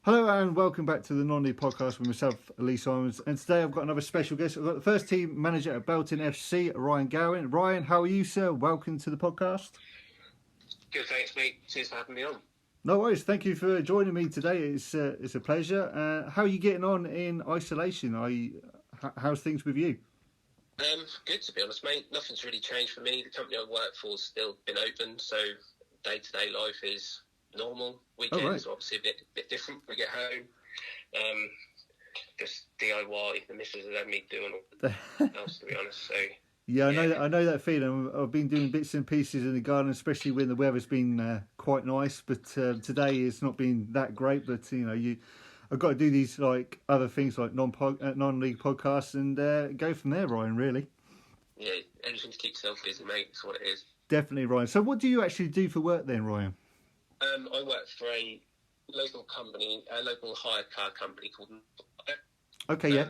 Hello and welcome back to the Non-League Podcast with myself, Lee Simons. And today I've got another special guest. I've got the first team manager at Belton FC, Ryan Gowing. Ryan, how are you, sir? Welcome to the podcast. Good, thanks, mate. Cheers for having me on. No worries. Thank you for joining me today. It's a pleasure. How are you getting on in isolation? How's things with you? Good, to be honest, mate. Nothing's really changed for me. The company I work for has still been open, so day-to-day life is normal. Weekends are obviously a bit different. We get home, just DIY. The missus has had me doing all else, to be honest. So yeah, I know that feeling. I've been doing bits and pieces in the garden, especially when the weather's been quite nice. But today it's not been that great. But I've got to do these like other things like non-league podcasts and go from there, Ryan. Really. Yeah, anything to keep yourself busy, mate. That's what it is. Definitely, Ryan. So, what do you actually do for work then, Ryan? I work for a local company, a local hire car company called. Okay, yeah.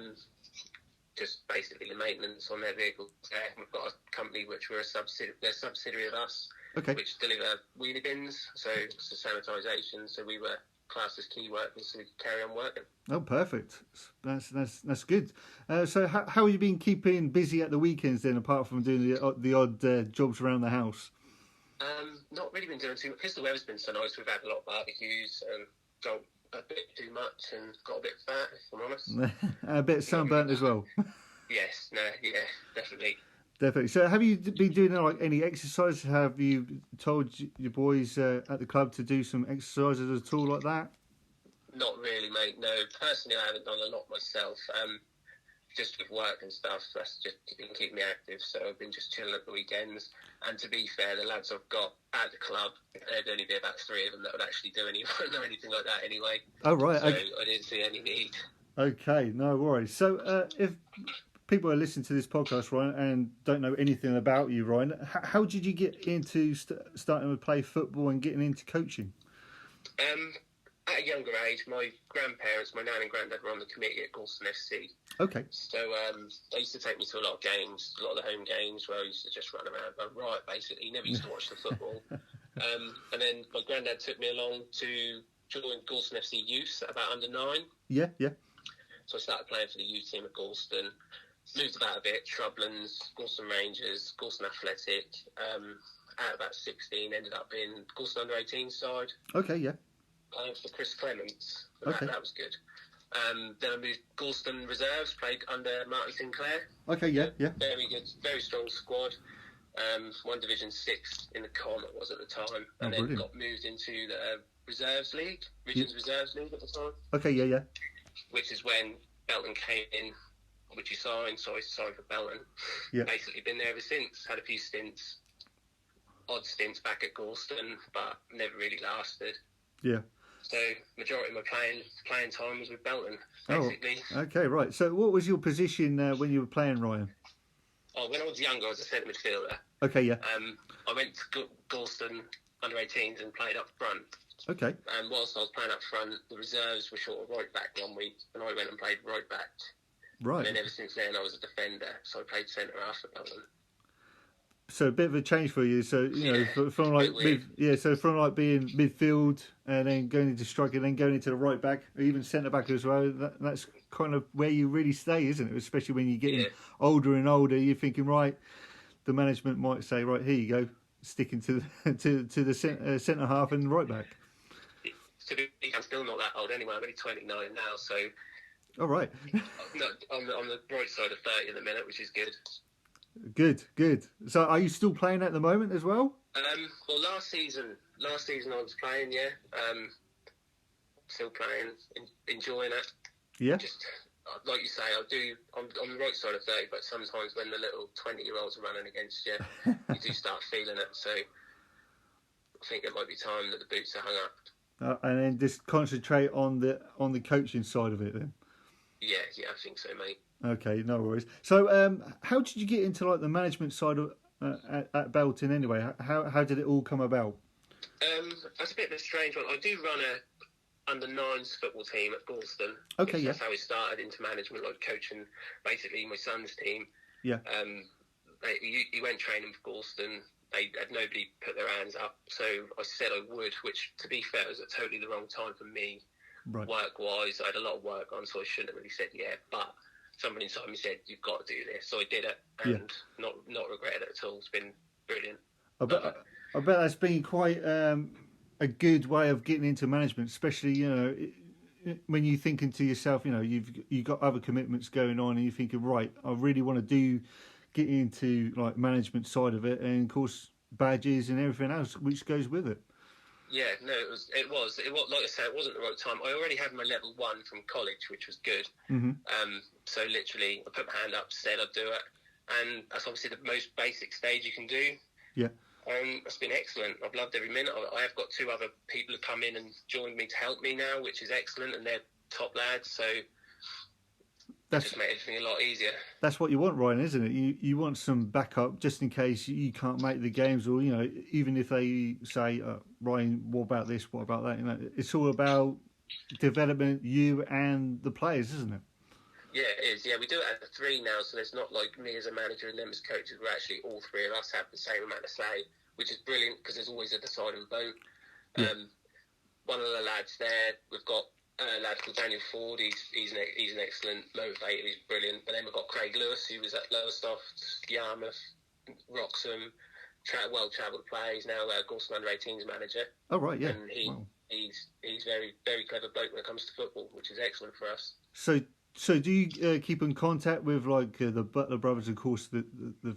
Just basically the maintenance on their vehicles. We've got a company which we're a subsidiary of us, which deliver wheelie bins, so it's the sanitisation. So we were classed as key workers, so we could carry on working. Oh, perfect. That's good. So how have you been keeping busy at the weekends then, apart from doing the odd jobs around the house? Not really been doing too much because the weather's been so nice. We've had a lot of barbecues and got a bit too much and got a bit fat, if I'm honest. A bit sunburnt as well. Yes, definitely. Definitely. So have you been doing like any exercise? Have you told your boys at the club to do some exercises at all like that? Not really, mate. No, personally, I haven't done a lot myself. Just with work and stuff, that's just been keeping me active. So I've been just chilling at the weekends. And to be fair, the lads I've got at the club, there'd only be about 3 of them that would actually do anything like that anyway. Oh, right. So I didn't see any need. Okay, no worries. So if people are listening to this podcast, Ryan, and don't know anything about you, Ryan, how did you get into starting to play football and getting into coaching? At a younger age, my grandparents, my nan and granddad were on the committee at Belton FC. Okay. So they used to take me to a lot of games, a lot of the home games where I used to just run around, basically. Never used to watch the football. And then my granddad took me along to join Belton FC Youth about under 9. Yeah. So I started playing for the youth team at Galston. Moved about a bit, Shrublands, Galston Rangers, Galston Athletic. At about 16, ended up in Galston under 18 side. Okay, yeah. Playing for Chris Clements. Okay. That was good. Then I moved Galston Reserves, played under Marty Sinclair. Okay, yeah. Very good, very strong squad. 1 Division 6 in the com it was at the time. And then brilliant. got moved into the Reserves League, Regions Reserves League at the time. Okay, yeah. Which is when Belton came in, which you signed, so I signed for Belton. Yeah. Basically been there ever since. Had a few stints, odd stints back at Galston, but never really lasted. Yeah. So majority of my playing time was with Belton, basically. Oh, okay, right. So what was your position when you were playing, Ryan? Oh, when I was younger, I was a centre midfielder. Okay, yeah. I went to Galston under 18s and played up front. Okay. And whilst I was playing up front, the reserves were short of right back 1 week, and I went and played right back. Right. And then ever since then, I was a defender, so I played centre half for Belton. So a bit of a change for you. So from like being midfield and then going into striker, then going into the right back, or even centre back as well. That's kind of where you really stay, isn't it? Especially when you're getting older and older, you're thinking, right, the management might say, right, here you go, sticking to the centre half and right back. I'm still not that old anyway. I'm only 29 now, so. All right. I'm on the bright side of 30 at the minute, which is good. Good. So, are you still playing at the moment as well? Well, last season I was playing. Yeah. Still playing, enjoying it. Yeah. Just like you say, I'm on the right side of 30, but sometimes when the little 20-year-olds are running against you, you do start feeling it. So, I think it might be time that the boots are hung up. And then just concentrate on the coaching side of it then. Yeah, I think so, mate. Okay, no worries. So, how did you get into like the management side of at Belton anyway? How did it all come about? That's a bit of a strange one. I do run a under-9s football team at Galston. Okay, yeah. That's how we started into management, like coaching basically my son's team. Yeah. He went training for Galston. They had nobody put their hands up, so I said I would, which, to be fair, was at totally the wrong time for me. Right. Work-wise, I had a lot of work on, so I shouldn't have really said yeah. But somebody inside me said, "You've got to do this," so I did it, and not regretted it at all. It's been brilliant. I bet that's been quite a good way of getting into management, especially when you're thinking to yourself, you've got other commitments going on, and you're thinking, right, I really want to get into like management side of it, and of course badges and everything else which goes with it. Yeah, no, it was like I said, it wasn't the right time. I already had my level 1 from college, which was good. Mm-hmm. So literally, I put my hand up, said I'd do it, and that's obviously the most basic stage you can do. Yeah. It's been excellent. I've loved every minute. I have got 2 other people who come in and joined me to help me now, which is excellent, and they're top lads. So that's just made everything a lot easier. That's what you want, Ryan, isn't it? You want some backup just in case you can't make the games, or even if they say, Ryan, what about this? What about that? It's all about development, you and the players, isn't it? Yeah, it is. Yeah, we do it as a 3 now, so there's not like me as a manager and them as coaches. We're actually all 3 of us have the same amount of say, which is brilliant because there's always a deciding vote. Yeah. One of the lads there, we've got a lad called Daniel Ford. He's an excellent motivator. He's brilliant. But then we've got Craig Lewis, who was at Lowestoft, Yarmouth, Wroxham, well-travelled player. He's now Gorson Under-18s manager. Oh, right, yeah. And he's very, very clever bloke when it comes to football, which is excellent for us. So do you keep in contact with the Butler brothers, of course, the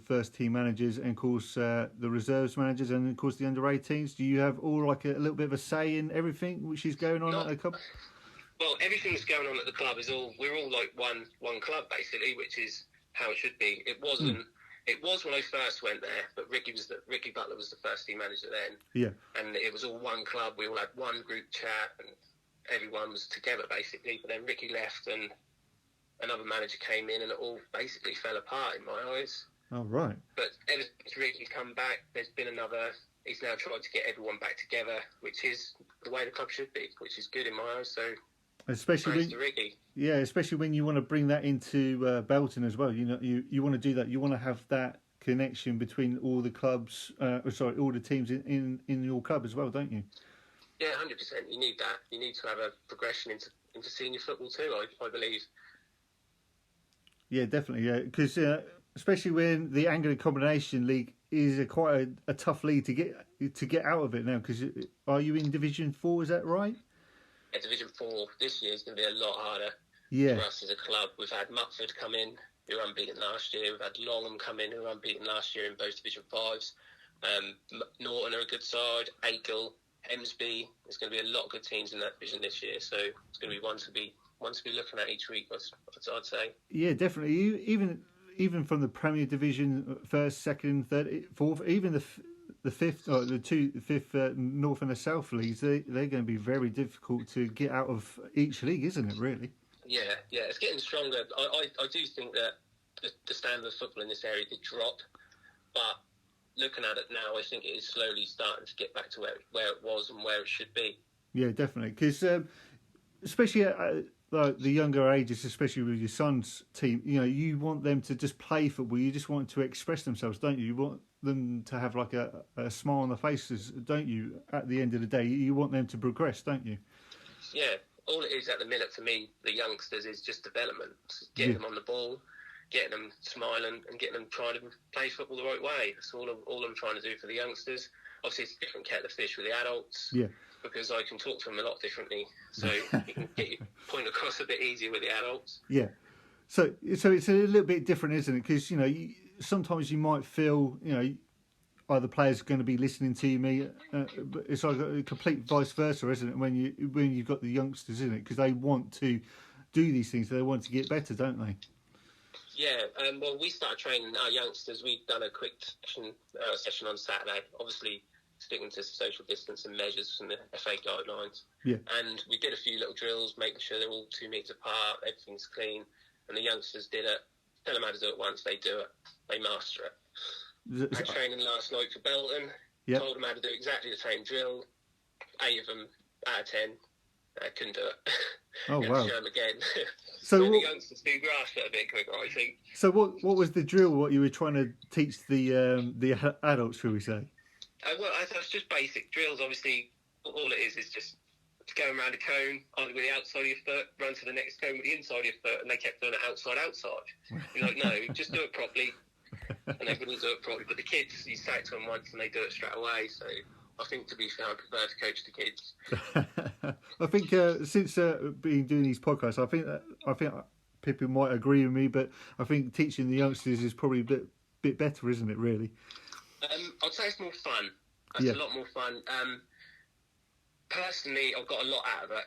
first team managers, and of course the reserves managers, and of course the under-18s? Do you have all like a little bit of a say in everything which is going on at the club? Well, everything that's going on at the club we're all like one club basically, which is how it should be. It wasn't. It was when I first went there, but Ricky Butler was the first team manager then. Yeah. And it was all one club. We all had one group chat, and everyone was together basically. But then Ricky left, and another manager came in, and it all basically fell apart in my eyes. Oh, right. But ever since Ricky come back, there's been he's now tried to get everyone back together, which is the way the club should be, which is good in my eyes. So, especially to Ricky. Yeah, especially when you want to bring that into Belton as well. You want to do that. You want to have that connection between all the clubs, all the teams in your club as well, don't you? Yeah, 100%. You need that. You need to have a progression into senior football too, I believe. Yeah, definitely. Yeah, because especially when the Anglia Combination League is quite a tough league to get out of it now. Because are you in Division 4? Is that right? Yeah, Division 4 this year is going to be a lot harder for us as a club. We've had Mutford come in, who were unbeaten last year. We've had Longham come in, who were unbeaten last year in both Division 5s. Norton are a good side. Akel, Hemsby. There's going to be a lot of good teams in that division this year. So it's going to be one to be looking at each week, I'd say. Yeah, definitely. Even from the Premier Division, first, second, third, fourth, even the fifth, or the fifth North and the South leagues, they're going to be very difficult to get out of each league, isn't it? Really? Yeah, it's getting stronger. I do think that the standard of football in this area did drop, but looking at it now, I think it is slowly starting to get back to where it was and where it should be. Yeah, definitely. Because especially at the younger ages, especially with your son's team, you want them to just play football. You just want to express themselves, don't you? You want them to have like a smile on their faces, don't you? At the end of the day, you want them to progress, don't you? Yeah. All it is at the minute for me, the youngsters, is just development. Getting them on the ball, getting them smiling, and getting them trying to play football the right way. That's all I'm trying to do for the youngsters. Obviously, it's a different kettle of fish with the adults. Yeah. Because I can talk to them a lot differently, so you can get your point across a bit easier with the adults. Yeah. So it's a little bit different, isn't it? Because sometimes you might feel are the players going to be listening to me? But it's like a complete vice versa, isn't it? When you've got the youngsters, isn't it? Because they want to do these things, they want to get better, don't they? Yeah. Well, we started training our youngsters. We've done a quick session on Saturday. Obviously, sticking to social distance and measures from the FA guidelines. Yeah. And we did a few little drills, making sure they're all 2 metres apart, everything's clean. And the youngsters did it. Tell them how to do it once, they do it. They master it. I training last night for Belton. Yep. Told them how to do exactly the same drill. 8 of them out of 10 couldn't do it. Oh, wow. Show them again. So the youngsters do grasp it a bit quicker, I think. So what was the drill, what you were trying to teach the adults, shall we say? Well, that's just basic drills. Obviously, all it is just going around a cone either with the outside of your foot, run to the next cone with the inside of your foot, and they kept doing it outside. You're like, no, just do it properly. And they wouldn't do it properly. But the kids, you say it to them once and they do it straight away. So I think, to be fair, I prefer to coach the kids. I think since being doing these podcasts, I think people might agree with me, but I think teaching the youngsters is probably a bit better, isn't it? Really. I'd say it's more fun. It's a lot more fun. Personally, I've got a lot out of it.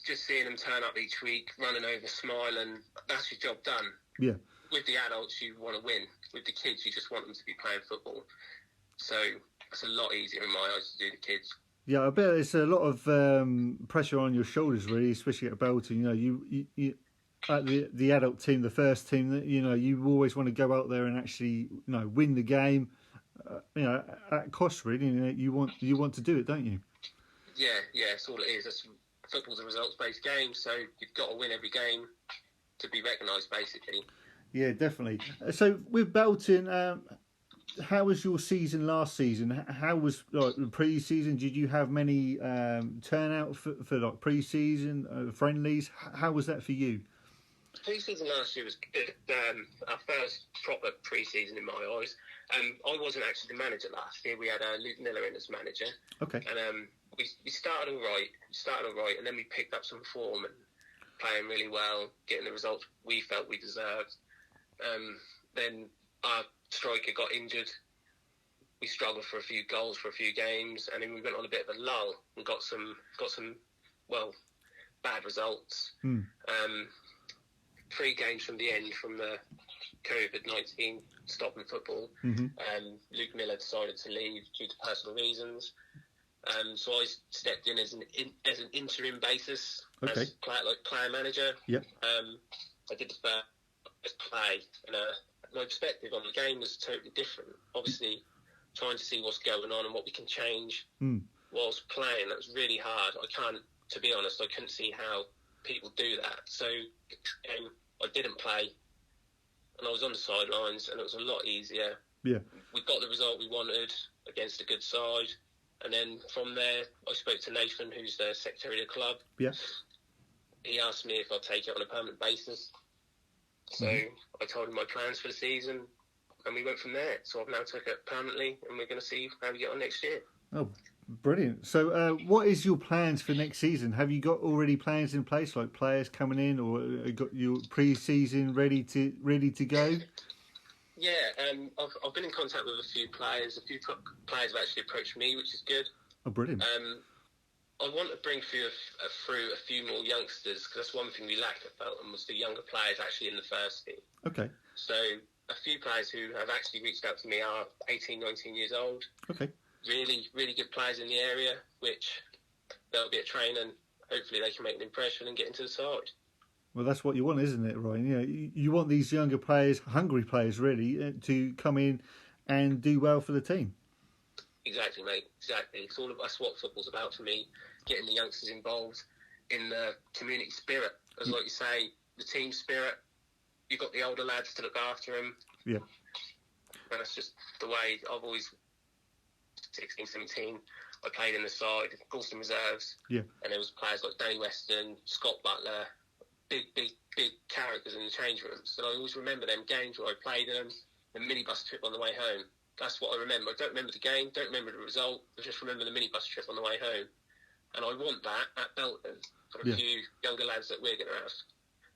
Just seeing them turn up each week, running over, smiling, that's your job done. Yeah. With the adults, you want to win. With the kids, you just want them to be playing football. So it's a lot easier in my eyes to do the kids. Yeah, I bet it's a lot of pressure on your shoulders, really, especially at Belton. You know, you at the adult team, the first team, that you always want to go out there and actually win the game. At cost, really. You want to do it, don't you? Yeah, that's all it is. Football's a results-based game, so you've got to win every game to be recognised, basically. Yeah, definitely. So with Belton, how was your season last season? How was the pre-season? Did you have many turnout for like pre-season friendlies? How was that for you? Pre-season last year was good. Our first proper pre-season in my eyes. I wasn't actually the manager last year. We had Luke Miller in as manager. Okay. And we started all right, and then we picked up some form and playing really well, getting the results we felt we deserved. Then our striker got injured. We struggled for a few goals for a few games, and then we went on a bit of a lull and got some bad results. 3 games from the end from the COVID-19 stopping football. Luke Miller decided to leave due to personal reasons. So I stepped in as an interim basis as player manager. Yep. I did the first play, and my perspective on the game was totally different. Obviously, trying to see what's going on and what we can change whilst playing, that was really hard. To be honest, I couldn't see how people do that. So I didn't play, and I was on the sidelines, and it was a lot easier. Yeah. We got the result we wanted against a good side. And then from there, I spoke to Nathan, who's the secretary of the club. Yeah. He asked me if I'd take it on a permanent basis. So I told him my plans for the season, and we went from there. So I've now took it permanently, and we're going to see how we get on next year. Oh, brilliant. So what is your plans for next season? Have you got already plans in place, like players coming in, or got your pre-season ready to go? Yeah, I've been in contact with a few players. A few players have actually approached me, which is good. Oh, brilliant. I want to bring through a few more youngsters, because that's one thing we lacked at Belton, was the younger players actually in the first team. Okay. So a few players who have actually reached out to me are 18, 19 years old. Okay. Really, really good players in the area, which they'll be at training, and hopefully they can make an impression and get into the side. Well, that's what you want, isn't it, Ryan? You want these younger players, hungry players, really, to come in and do well for the team. Exactly, mate. Exactly. That's what football's about for me, getting the youngsters involved in the community spirit. As like you say, the team spirit. You've got the older lads to look after them. Yeah. And that's just the way I've always, 16, 17, I played in the side, Galston Reserves. Yeah. And there was players like Danny Weston, Scott Butler, big characters in the change rooms. And I always remember them games where I played them, the minibus trip on the way home. That's what I remember. I don't remember the game, don't remember the result. I just remember the minibus trip on the way home. And I want that at Belton for a few younger lads that we're going to have.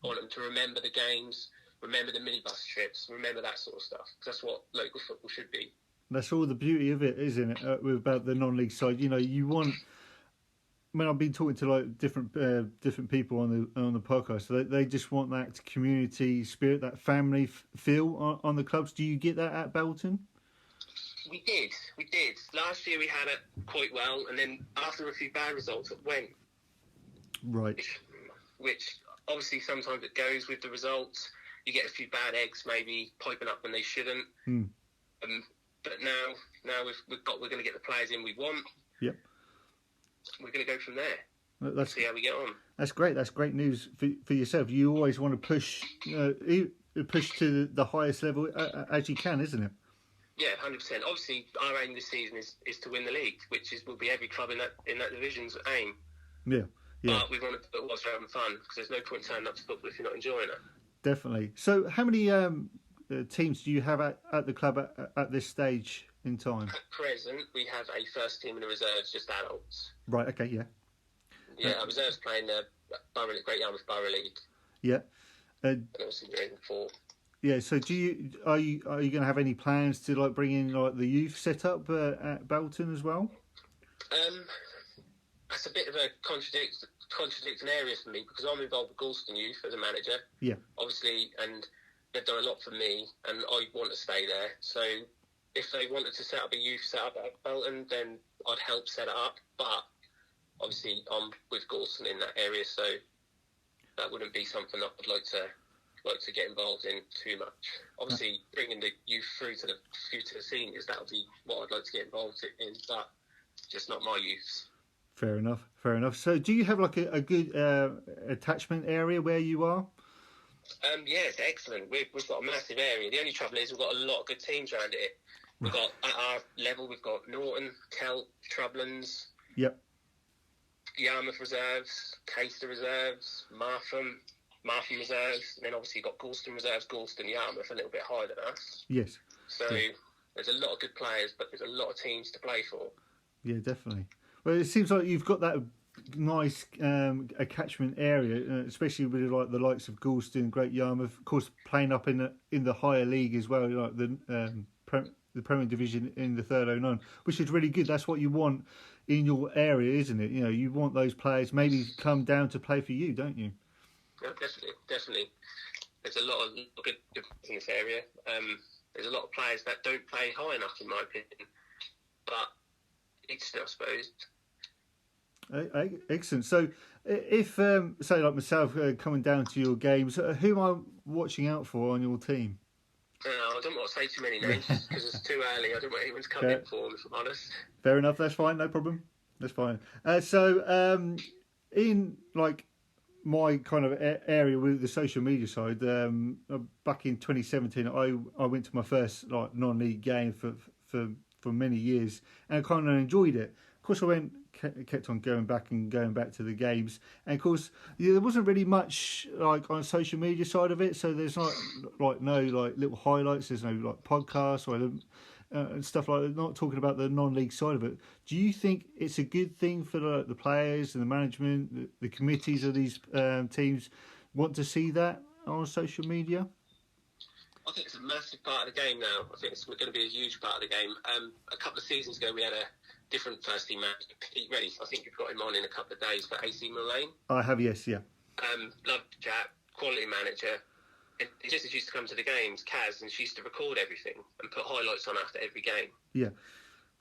I want them to remember the games, remember the minibus trips, remember that sort of stuff. Because that's what local football should be. That's all the beauty of it, isn't it? About the non-league side, you want. I mean, I've been talking to like different people on the podcast. So they just want that community spirit, that family feel on the clubs. Do you get that at Belton? We did. Last year we had it quite well, and then after a few bad results, it went. Right. Which obviously sometimes it goes with the results. You get a few bad eggs maybe piping up when they shouldn't. But now we're going to get the players in we want. Yep. We're going to go from there. See how we get on. That's great. That's great news for yourself. You always want to push to the highest level as you can, isn't it? Yeah, 100%. Obviously, our aim this season is to win the league, which will be every club in that division's aim. Yeah, Yeah. But we want to do it whilst we're having fun, because there's no point turning up to football if you're not enjoying it. Definitely. So, how many teams do you have at the club at this stage in time? At present, we have a first team and a reserves, just adults. Right. Okay. Yeah. Yeah, our reserves playing the Great Yarmouth Borough League. Yeah. And obviously we're in 4. Yeah. So, are you going to have any plans to like bring in like the youth setup at Belton as well? That's a bit of a contradicting area for me, because I'm involved with Galston Youth as a manager. Yeah. Obviously, and they've done a lot for me, and I want to stay there. So if they wanted to set up a youth setup at Belton, then I'd help set it up. But obviously, I'm with Galston in that area, so that wouldn't be something that I'd like to get involved in too much. Obviously, bringing the youth through to the seniors, that would be what I'd like to get involved in, but just not my youths. Fair enough. Fair enough. So, do you have like a good attachment area where you are? Yeah, it's excellent. We've got a massive area. The only trouble is we've got a lot of good teams around it. We've got, at our level, we've got Norton, Kelt, Trublands. Yep. Yarmouth Reserves, Caister Reserves, Martham Reserves, and then obviously you've got Galston Reserves, Galston, Yarmouth, a little bit higher than us. Yes. So there's a lot of good players, but there's a lot of teams to play for. Yeah, definitely. Well, it seems like you've got that nice catchment area, especially with like the likes of Galston, Great Yarmouth, of course, playing up in the higher league as well, like the Premier Division in the 309, which is really good. That's what you want in your area, isn't it? You know, you want those players maybe come down to play for you, don't you? Yeah, definitely. There's a lot of good in this area. There's a lot of players that don't play high enough, in my opinion, but it's still, I suppose. Excellent. So, if say like myself coming down to your games, who am I watching out for on your team? I don't want to say too many names because it's too early. I don't want anyone to come in for them, if I'm honest. Fair enough. That's fine. No problem. That's fine. So, in like my kind of area with the social media side, back in 2017, I went to my first like non-league game for many years, and I kind of enjoyed it. Of course, I kept on going back to the games, and of course there wasn't really much like on social media side of it, so there's not like no like little highlights, there's no like podcasts or and stuff like that, not talking about the non-league side of it. Do you think it's a good thing for the players and the management, the committees of these teams want to see that on social media? I think it's a massive part of the game now. I think it's going to be a huge part of the game. A couple of seasons ago, we had a different first team manager, Pete Reddy. I think you've got him on in a couple of days for AC Milan. I have, yes, yeah. Loved the chap, quality manager. And he just used to come to the games, Kaz, and she used to record everything and put highlights on after every game. Yeah.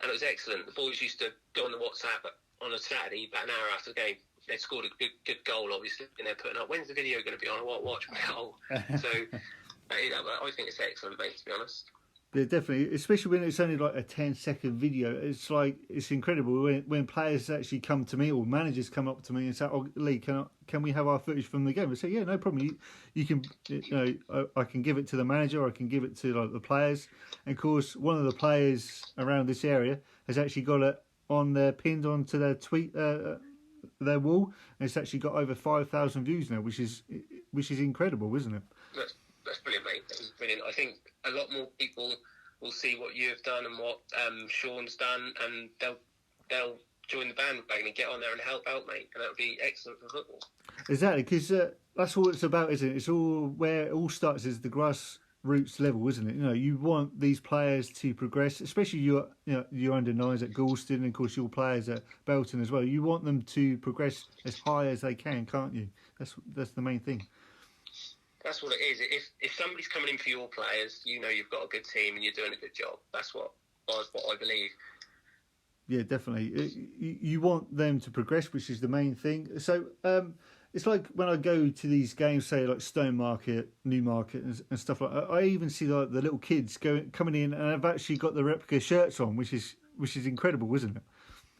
And it was excellent. The boys used to go on the WhatsApp on a Saturday, about an hour after the game. They'd scored a good goal, obviously, and they're putting up, when's the video going to be on? I want to watch my goal. So I think it's excellent, mate, to be honest. Yeah, definitely, especially when it's only like a 10-second video. It's like it's incredible when players actually come to me or managers come up to me and say, "Oh, Lee, can we have our footage from the game?" I say, "Yeah, no problem. You can, I can give it to the manager, or I can give it to like the players." And of course, one of the players around this area has actually got it on their pinned onto their tweet their wall, and it's actually got over 5,000 views now, which is incredible, isn't it? That's brilliant, mate. That was brilliant. I think a lot more people will see what you've done and what Sean's done, and they'll join the bandwagon and get on there and help out, mate. And that'll be excellent for football. Exactly, because that's all it's about, isn't it? It's all where it all starts is the grassroots level, isn't it? You know, you want these players to progress, especially your under nines at Galston, and of course your players at Belton as well. You want them to progress as high as they can, can't you? That's the main thing. That's what it is. If somebody's coming in for your players, you know you've got a good team and you're doing a good job. That's what I believe. Yeah, definitely. You want them to progress, which is the main thing. So it's like when I go to these games, say like Stone Market, Newmarket, and stuff like that. I even see like the little kids coming in and have actually got the replica shirts on, which is incredible, isn't it?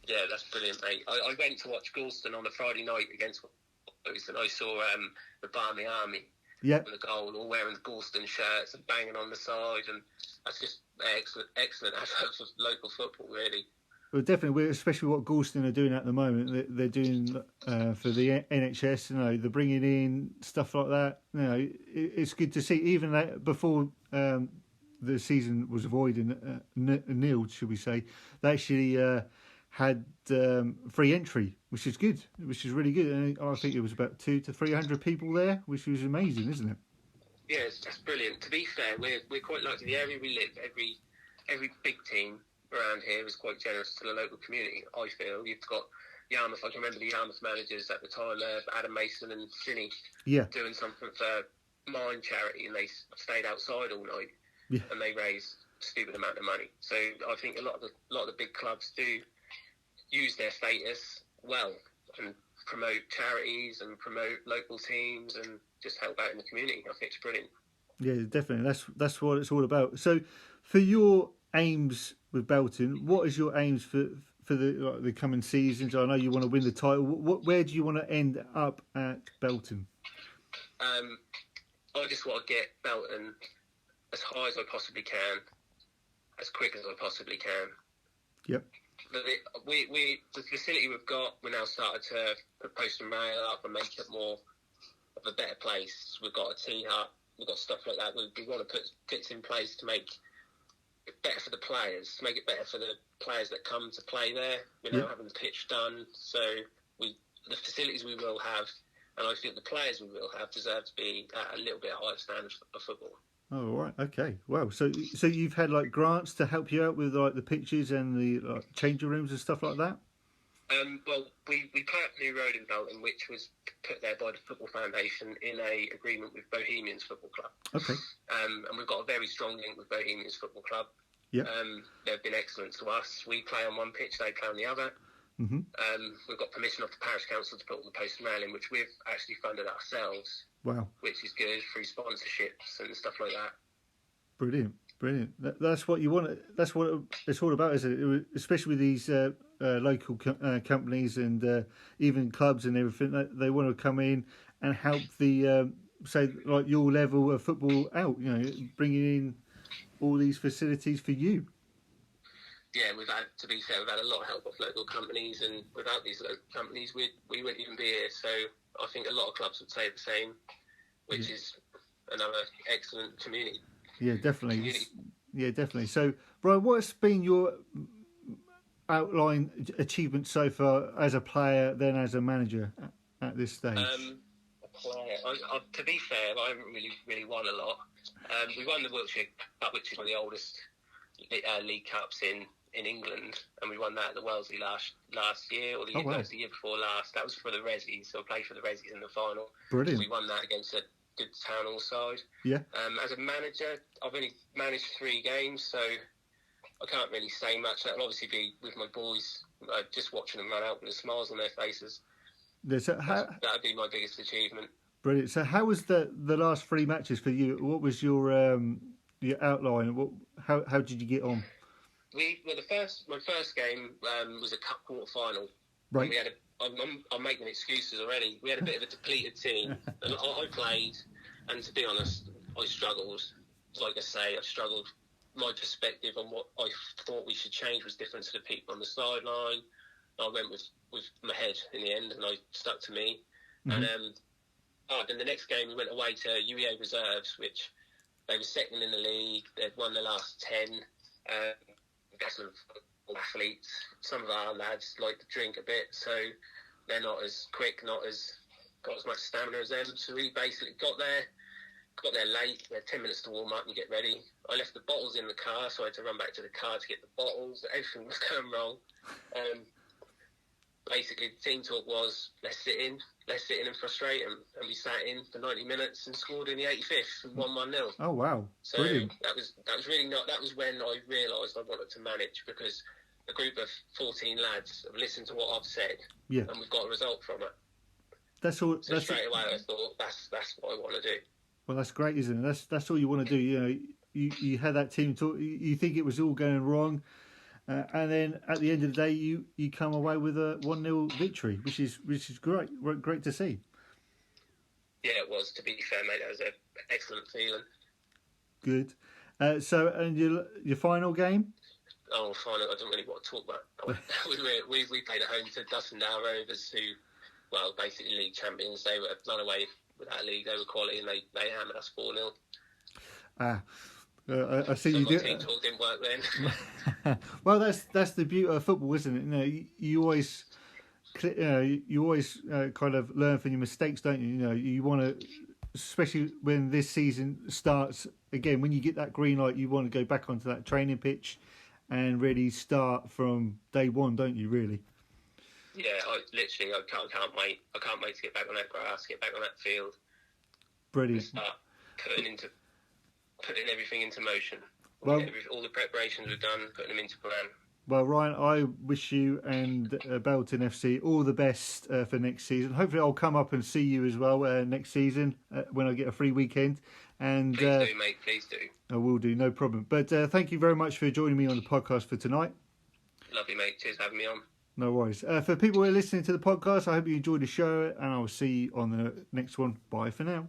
Yeah, that's brilliant, mate. I went to watch Galston on a Friday night against Wolves, and I saw the Barmy Army. Yeah. On the goal, all wearing the Galston shirts and banging on the side, and that's just excellent advert for local football, really. Well, definitely, especially what Galston are doing at the moment. They're doing for the NHS. You know, they're bringing in stuff like that. You know, it's good to see. Even that before the season was void and nil, should we say? They actually had free entry, which is good, which is really good. And I think it was about 200 to 300 people there, which was amazing, isn't it? Yeah, that's brilliant. To be fair, we're quite lucky. The area we live, every big team around here is quite generous to the local community. I feel you've got Yarmouth. I can remember the Yarmouth managers at the time, Adam Mason and Finney, doing something for mine charity, and they stayed outside all night, and they raised a stupid amount of money. So I think a lot of the big clubs do use their status well and promote charities and promote local teams and just help out in the community. I think it's brilliant. Yeah, definitely. That's what it's all about. So, for your aims with Belton, what is your aims for the coming seasons? I know you want to win the title. Where do you want to end up at Belton? I just want to get Belton as high as I possibly can, as quick as I possibly can. Yep. The facility we've got, we're now started to put post and rail up and make it more of a better place. We've got a tea hut, we've got stuff like that. We want to put bits in place to make it better for the players, to make it better for the players that come to play there. We're now having the pitch done, so the facilities we will have, and I think the players we will have deserve to be at a little bit higher standard of football. Oh, right. Okay. Well, so you've had like grants to help you out with like the pitches and the changing rooms and stuff like that? Well, we play up New Road in Belton, which was put there by the Football Foundation in a agreement with Bohemians Football Club. Okay. And we've got a very strong link with Bohemians Football Club. Yeah. They've been excellent to us. We play on one pitch, they play on the other. Mm-hmm. We've got permission off the parish council to put all the post and rail in, which we've actually funded ourselves. Wow. Which is good, through sponsorships and stuff like that. Brilliant. That's what you want. That's what it's all about, isn't it? Especially with these local companies and even clubs and everything. They want to come in and help the say like your level of football out. You know, bringing in all these facilities for you. Yeah, to be fair, we've had a lot of help off local companies, and without these local companies, we wouldn't even be here. So I think a lot of clubs would say the same, which is another excellent community. Yeah, definitely. Yeah, definitely. So, Brian, what's been your outline achievement so far as a player, then as a manager at this stage? A player. To be fair, I haven't really won a lot. We won the Wiltshire Cup, which is one of the oldest league cups in England, and we won that at the Wellesley last year, or the year before last. That was for the Resies, so I played for the Resies in the final. Brilliant. We won that against a good town hall side. Yeah. As a manager, I've only managed 3 games, so I can't really say much. That'll obviously be with my boys, just watching them run out with the smiles on their faces. That'd be my biggest achievement. Brilliant. So how was the last 3 matches for you? What was your outline? How did you get on? My first game was a cup quarter final. Right. We had I'm making excuses already. We had a bit of a depleted team, and I played, and to be honest, I struggled. Like I say, I struggled. My perspective on what I thought we should change was different to the people on the sideline. I went with my head in the end, and I stuck to me. Mm-hmm. And then the next game we went away to UEA Reserves, which they were second in the league. They'd won the last 10. Excellent athletes. Some of our lads like to drink a bit, so they're not as quick, got as much stamina as them. So we basically got there late. We had 10 minutes to warm up and get ready. I left the bottles in the car, so I had to run back to the car to get the bottles. Everything was going wrong. Basically, the team talk was, let's sit in and frustrate them. And we sat in for 90 minutes and scored in the 85th and won 1-0. Oh, wow. So brilliant. that was when I realised I wanted to manage, because a group of 14 lads have listened to what I've said, and we've got a result from it. So straight away I thought, that's what I want to do. Well, that's great, isn't it? That's all you want to do. You know, you had that team talk. You think it was all going wrong, and then at the end of the day, you come away with a 1-0 victory, which is great to see. Yeah, it was. To be fair, mate, that was an excellent feeling. Good. So, and your final game? Oh, fine. I don't really want to talk about. We played at home to Dussendale Rovers, who, well, basically league champions. They were run away with that league. They were quality, and they hammered us 4-0. I see so you my do. team talk didn't work then. Well, that's the beauty of football, isn't it? You know, you always. You always kind of learn from your mistakes, don't you? You know, you want to, especially when this season starts again. When you get that green light, you want to go back onto that training pitch and really start from day one, don't you? Really? Yeah, I can't wait. I can't wait to get back on that grass, get back on that field, Brilliant. and start putting everything into motion. Well, all the preparations we've done, putting them into plan. Well, Ryan, I wish you and Belton FC all the best for next season. Hopefully, I'll come up and see you as well next season when I get a free weekend. And please do, mate. Please do. I will do, no problem. But thank you very much for joining me on the podcast for tonight. Lovely, mate. Cheers for having me on. No worries. For people who are listening to the podcast, I hope you enjoyed the show, and I will see you on the next one. Bye for now.